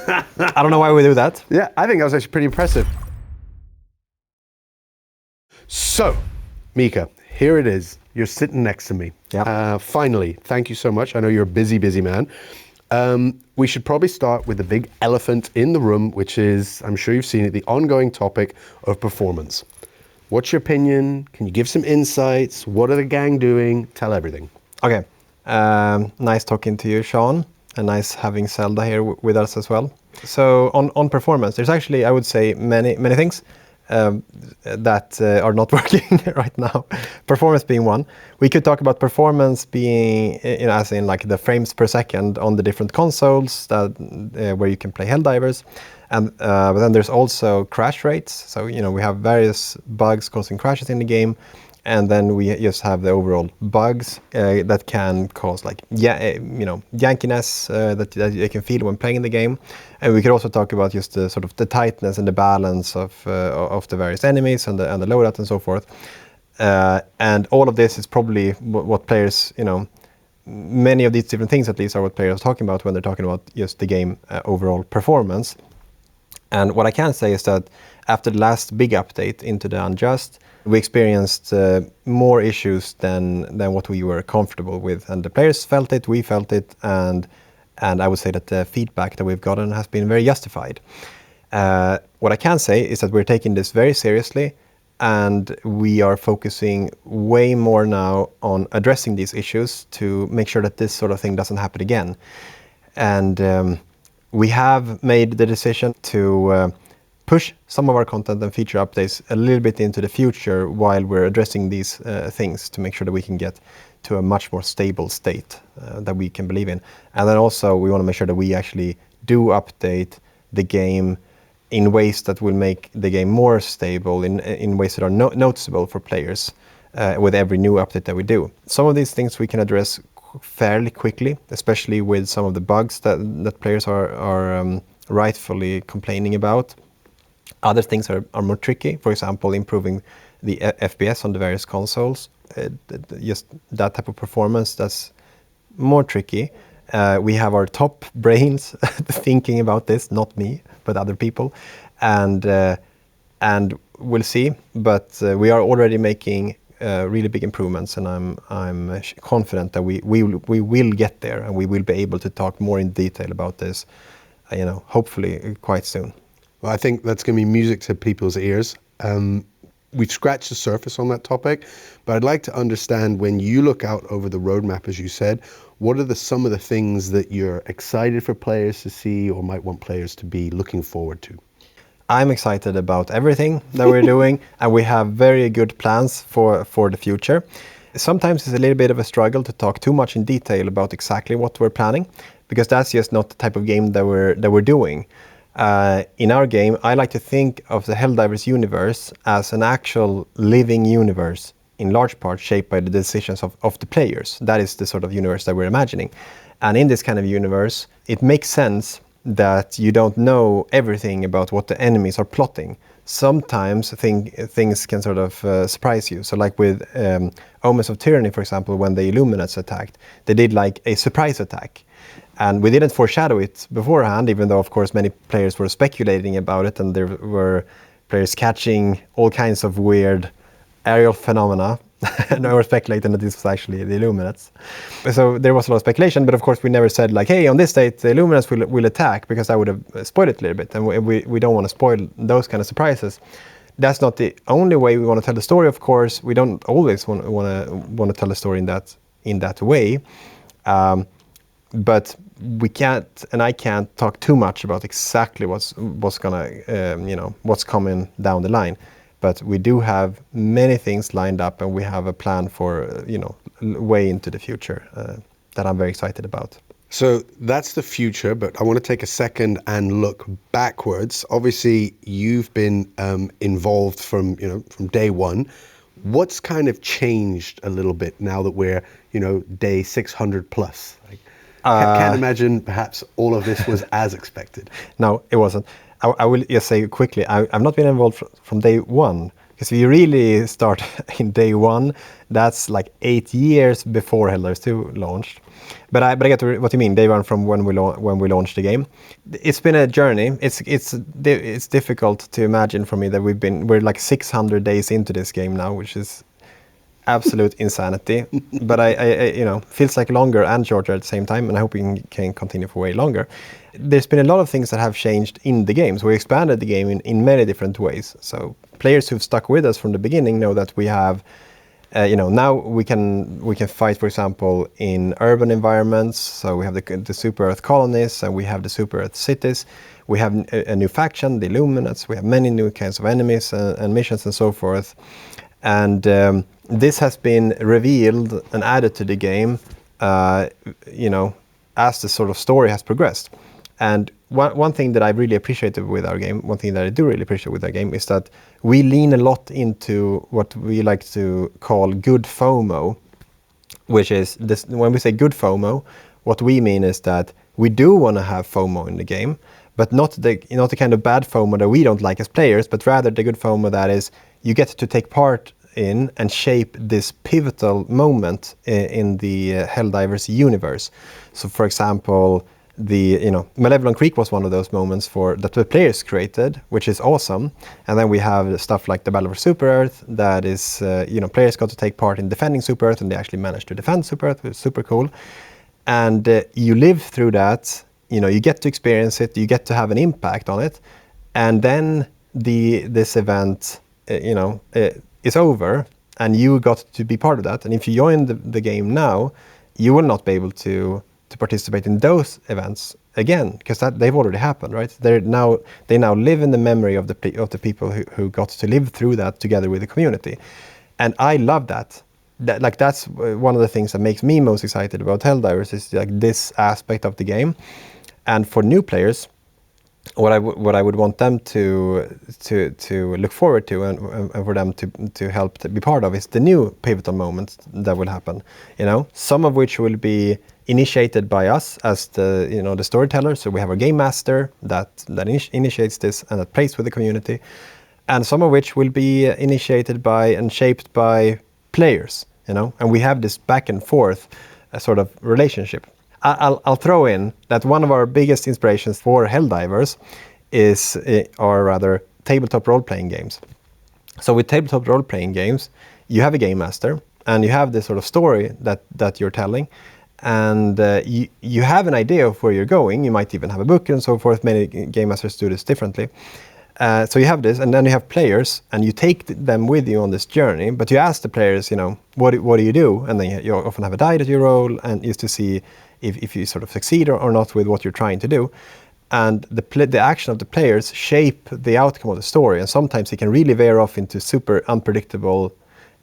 I don't know why we do that. Yeah, I think that was actually pretty impressive. So, Mika, here it is. You're sitting next to me. Yeah. Finally, thank you so much. I know you're a busy, busy man. We should probably start with the big elephant in the room, which is, I'm sure you've seen it, the ongoing topic of performance. What's your opinion? Can you give some insights? What are the gang doing? Tell everything. Okay. Nice talking to you, Sean, and nice having Zelda here with us as well. So on performance, there's actually, I would say, many things that are not working right now. Performance being one. We could talk about performance being, as in like the frames per second on the different consoles that where you can play Helldivers, and but then there's also crash rates. So we have various bugs causing crashes in the game. And then we just have the overall bugs that can cause like jankiness that you can feel when playing the game. And we could also talk about just the sort of the tightness and the balance of the various enemies and the loadout and so forth. And all of this is probably what players, many of these different things at least are what players are talking about when they're talking about just the game overall performance. And what I can say is that after the last big update into the Unjust, we experienced more issues than what we were comfortable with, and the players felt it, we felt it, and I would say that the feedback that we've gotten has been very justified. What I can say is that we're taking this very seriously, and we are focusing way more now on addressing these issues to make sure that this sort of thing doesn't happen again. And we have made the decision to push some of our content and feature updates a little bit into the future while we're addressing these things to make sure that we can get to a much more stable state that we can believe in. And then also we want to make sure that we actually do update the game in ways that will make the game more stable, in ways that are noticeable for players with every new update that we do. Some of these things we can address fairly quickly, especially with some of the bugs that players are rightfully complaining about. Other things are more tricky. For example, improving the FPS on the various consoles. Just that type of performance, that's more tricky. We have our top brains thinking about this, not me, but other people. And we'll see. But we are already making really big improvements, and I'm confident that we will get there, and we will be able to talk more in detail about this, hopefully quite soon. Well, I think that's going to be music to people's ears. We've scratched the surface on that topic, but I'd like to understand, when you look out over the roadmap, as you said, what are some of the things that you're excited for players to see or might want players to be looking forward to? I'm excited about everything that we're doing, and we have very good plans for the future. Sometimes it's a little bit of a struggle to talk too much in detail about exactly what we're planning, because that's just not the type of game that we're doing. In our game, I like to think of the Helldivers universe as an actual living universe, in large part shaped by the decisions of the players. That is the sort of universe that we're imagining. And in this kind of universe, it makes sense that you don't know everything about what the enemies are plotting. Sometimes things can sort of surprise you. So like with Omens of Tyranny, for example, when the Illuminates attacked, they did like a surprise attack. And we didn't foreshadow it beforehand, even though, of course, many players were speculating about it, and there were players catching all kinds of weird aerial phenomena, and they were speculating that this was actually the Illuminates. So there was a lot of speculation, but of course we never said like, hey, on this date the Illuminates will attack, because that would have spoiled it a little bit, and we don't want to spoil those kind of surprises. That's not the only way we want to tell the story, of course. We don't always want to tell the story in that way. But we can't, and I can't talk too much about exactly what's gonna, what's coming down the line. But we do have many things lined up, and we have a plan for, way into the future that I'm very excited about. So that's the future, but I want to take a second and look backwards. Obviously, you've been involved from day one. What's kind of changed a little bit now that we're, day 600 plus? Can't imagine perhaps all of this was as expected. No, it wasn't. I will just say quickly, I've not been involved from day one, Because if you really start in day one, that's like 8 years before Helldivers 2 launched. But I get what you mean. Day one from when we launched the game. It's been a journey. It's difficult to imagine for me that we're like 600 days into this game now, which is absolute insanity. But I feels like longer and shorter at the same time, and I hope we can continue for way longer. There's been a lot of things that have changed in the game. So we expanded the game in many different ways. So players who've stuck with us from the beginning know that we have, now we can fight, for example, in urban environments. So we have the Super Earth colonies, and we have the Super Earth cities. We have a new faction, the Illuminates. We have many new kinds of enemies and missions and so forth. And this has been revealed and added to the game, as the sort of story has progressed. And one thing that I really appreciated with our game, one thing that I do really appreciate with our game, is that we lean a lot into what we like to call good FOMO, which is this. When we say good FOMO, what we mean is that we do want to have FOMO in the game, but not the kind of bad FOMO that we don't like as players, but rather the good FOMO that is you get to take part in and shape this pivotal moment in the Helldivers universe. So, for example, Malevolent Creek was one of those moments that the players created, which is awesome. And then we have stuff like the Battle for Super Earth, that is, players got to take part in defending Super Earth, and they actually managed to defend Super Earth, which is super cool. And you live through that, you get to experience it, you get to have an impact on it, and then this event, is over, and you got to be part of that. And if you join the game now, you will not be able to participate in those events again, because they've already happened, right? They now live in the memory of the people who got to live through that together with the community. And I love that. That's one of the things that makes me most excited about Helldivers, is like this aspect of the game. And for new players, what I would want them to look forward to, and for them to help to be part of, is the new pivotal moments that will happen. Some of which will be initiated by us as the storyteller. So we have our game master that initiates this and that plays with the community, and some of which will be initiated by and shaped by players. And we have this back and forth sort of relationship. I'll throw in that one of our biggest inspirations for Helldivers are rather tabletop role-playing games. So with tabletop role-playing games, you have a game master, and you have this sort of story that you're telling, and you have an idea of where you're going. You might even have a book and so forth. Many game masters do this differently. So you have this, and then you have players, and you take them with you on this journey. But you ask the players, what do you do? And then you often have a die that you roll, and is to see if you sort of succeed or not with what you're trying to do. And the action of the players shape the outcome of the story. And sometimes it can really veer off into super unpredictable,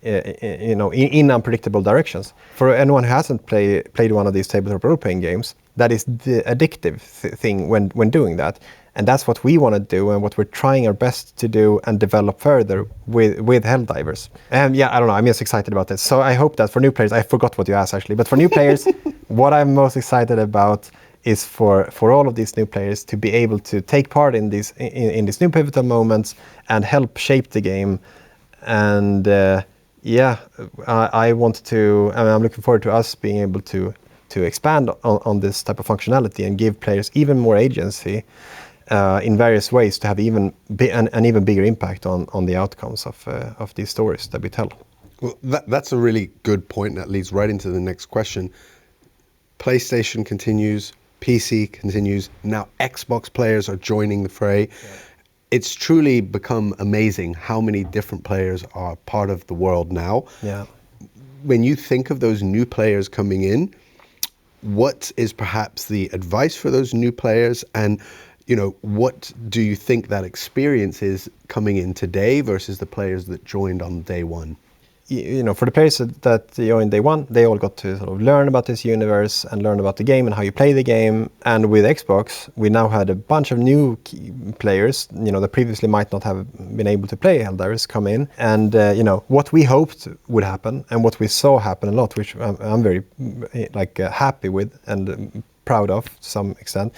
in unpredictable directions. For anyone who hasn't played one of these tabletop role-playing games, that is the addictive thing when doing that. And that's what we want to do, and what we're trying our best to do and develop further with Helldivers. And I don't know, I'm just excited about this. So I hope that for new players, I forgot what you asked actually, but for new players, what I'm most excited about is for all of these new players to be able to take part in these new pivotal moments and help shape the game. And I'm looking forward to us being able to expand on this type of functionality and give players even more agency in various ways to have an even bigger impact on the outcomes of these stories that we tell. Well, that's a really good point. That leads right into the next question. PlayStation continues, PC continues, now Xbox players are joining the fray. Yeah. It's truly become amazing how many different players are part of the world now. Yeah. When you think of those new players coming in, what is perhaps the advice for those new players, and what do you think that experience is coming in today versus the players that joined on day one? For the players that joined day one, they all got to sort of learn about this universe and learn about the game and how you play the game. And with Xbox, we now had a bunch of new players, that previously might not have been able to play Helldivers come in. And, what we hoped would happen and what we saw happen a lot, which I'm very happy with and proud of to some extent,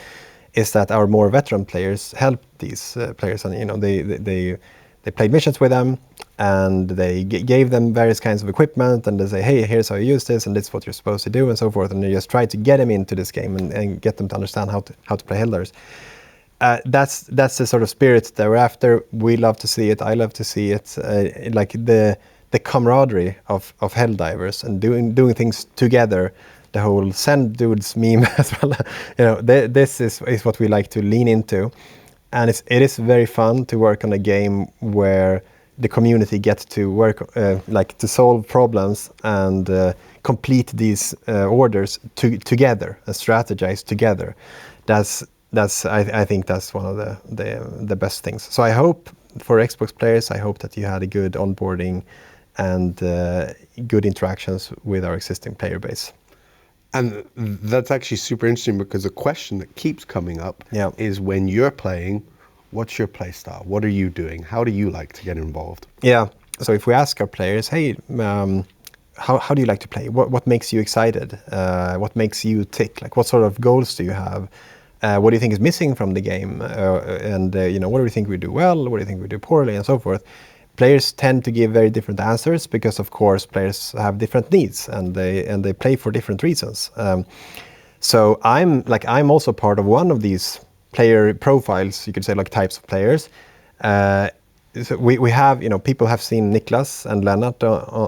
is that our more veteran players helped these players, and they played missions with them, and they gave them various kinds of equipment, and they say, hey, here's how you use this, and this is what you're supposed to do, and so forth. And they just try to get them into this game and get them to understand how to play Helldivers. That's the sort of spirit that we're after. We love to see it. I love to see it. Like the camaraderie of Helldivers and doing things together. The whole send dudes meme as well. This is what we like to lean into, and it is very fun to work on a game where the community gets to work like to solve problems and complete these orders together and strategize together. I think that's one of the best things. So I hope for Xbox players, I hope that you had a good onboarding and good interactions with our existing player base. And that's actually super interesting, because a question that keeps coming up is, when you're playing, what's your play style? What are you doing? How do you like to get involved? Yeah. So if we ask our players, hey, how do you like to play? What makes you excited? What makes you tick? Like, what sort of goals do you have? What do you think is missing from the game? And what do you think we do well? What do you think we do poorly? And so forth. Players tend to give very different answers because, of course, players have different needs and they play for different reasons. So I'm also part of one of these player profiles, you could say, like types of players. So we have, people have seen Niklas and Lennart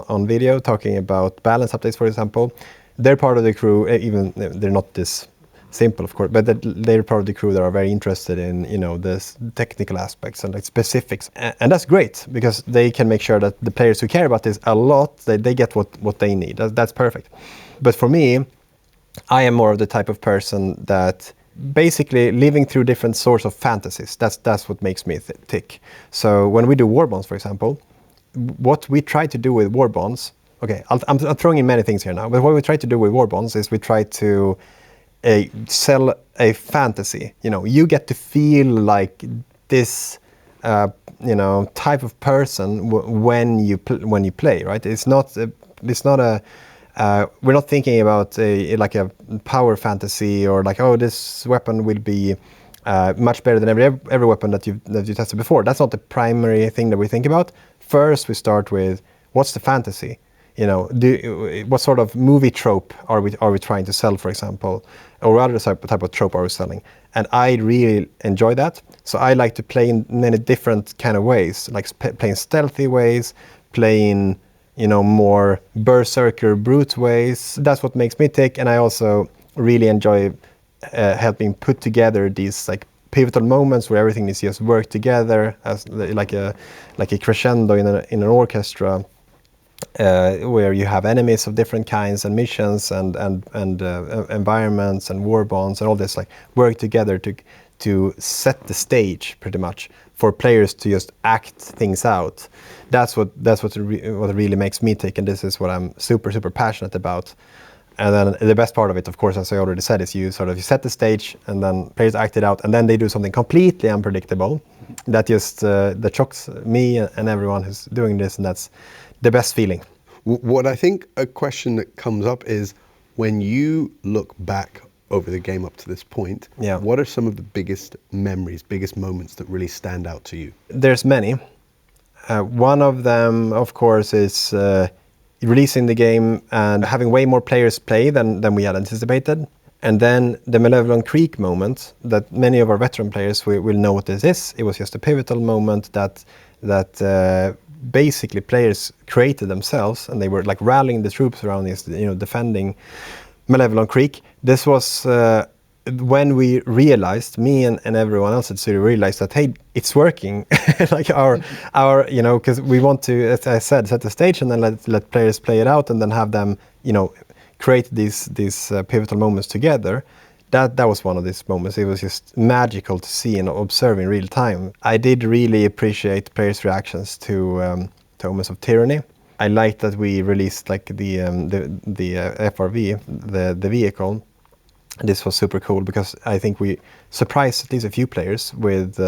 on video talking about balance updates, for example. They're part of the crew, even they're not this simple, of course, but they're part of the crew that are very interested in, the technical aspects and like specifics. And that's great, because they can make sure that the players who care about this a lot, they get what they need. That's perfect. But for me, I am more of the type of person that basically living through different sorts of fantasies. That's what makes me tick. So when we do Warbonds, for example, what we try to do with Warbonds, okay, I'm throwing in many things here now, but what we try to do with Warbonds is we try to sell a fantasy. You get to feel like this, type of person when you play, right? It's not a. We're not thinking about like a power fantasy or like, oh, this weapon will be much better than every weapon that you tested before. That's not the primary thing that we think about. First, we start with what's the fantasy. What sort of movie trope are we trying to sell, for example, or other type of trope are we selling? And I really enjoy that. So I like to play in many different kind of ways, like playing stealthy ways, playing more berserker brute ways. That's what makes me tick. And I also really enjoy helping put together these like pivotal moments where everything is just work together as like a crescendo in an orchestra. Where you have enemies of different kinds and missions and environments and war bonds and all this, like work together to set the stage pretty much for players to just act things out. That's what really makes me tick, and this is what I'm super passionate about. And then the best part of it, of course, as I already said, is you set the stage and then players act it out, and then they do something completely unpredictable that just that shocks me and everyone who's doing this, and that's the best feeling. What I think a question that comes up is, when you look back over the game up to this point, what are some of the biggest memories, biggest moments that really stand out to you? There's many. One of them, of course, is releasing the game and having way more players play than we had anticipated. And then the Malevolent Creek moment, that many of our veteran players will know what this is. It was just a pivotal moment that basically players created themselves, and they were like rallying the troops around this, defending Malevolent Creek. This was when we realized, me and everyone else at Studio realized that, hey, it's working. Like our because we want to, as I said, set the stage and then let players play it out and then have them, create these pivotal moments together. That was one of these moments. It was just magical to see and observe in real time. I did really appreciate players' reactions to Omens of Tyranny. I liked that we released like the FRV, the vehicle. This was super cool because I think we surprised at least a few players with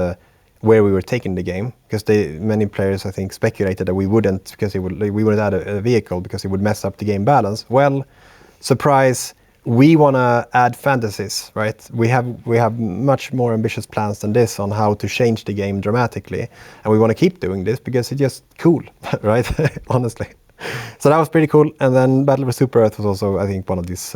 where we were taking the game, because many players I think speculated that we wouldn't, because we wouldn't add a vehicle because it would mess up the game balance. Well, surprise, we want to add fantasies, right? We have much more ambitious plans than this on how to change the game dramatically, and we want to keep doing this because it's just cool, right? Honestly, so that was pretty cool. And then Battle for Super Earth was also, I think, one of these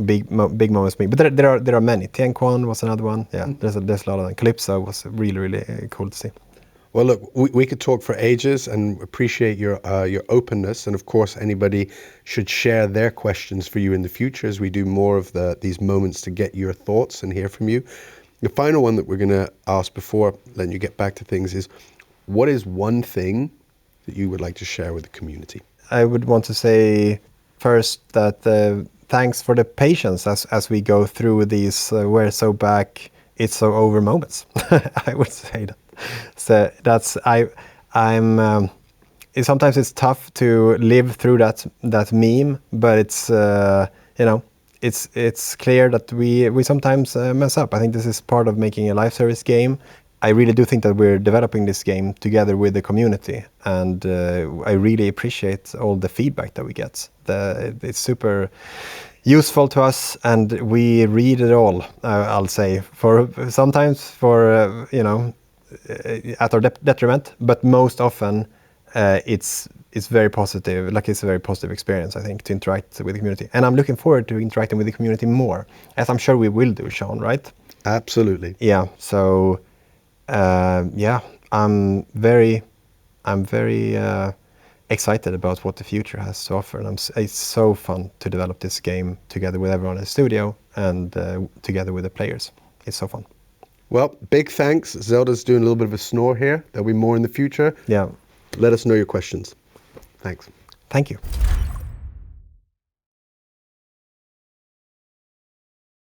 big moments for me. But there are many. Tianquan was another one. Yeah, there's a lot of them. Calypso was really cool to see. Well, look, we could talk for ages, and appreciate your openness. And of course, anybody should share their questions for you in the future as we do more of these moments to get your thoughts and hear from you. The final one that we're going to ask before letting you get back to things is, what is one thing that you would like to share with the community? I would want to say first that thanks for the patience as we go through these we're so back, it's so over moments. I would say that. So that's I'm. Sometimes it's tough to live through that meme, but it's it's clear that we sometimes mess up. I think this is part of making a live service game. I really do think that we're developing this game together with the community, and I really appreciate all the feedback that we get. It's super useful to us, and we read it all. I'll say for sometimes for at our detriment, but most often it's very positive. Like, it's a very positive experience, I think, to interact with the community, and I'm looking forward to interacting with the community more, as I'm sure we will do, Sean. Right? Absolutely. Yeah. So. I'm very excited about what the future has to offer, and it's so fun to develop this game together with everyone in the studio and together with the players. It's so fun. Well, big thanks. Zelda's doing a little bit of a snore here. There'll be more in the future. Yeah. Let us know your questions. Thanks. Thank you.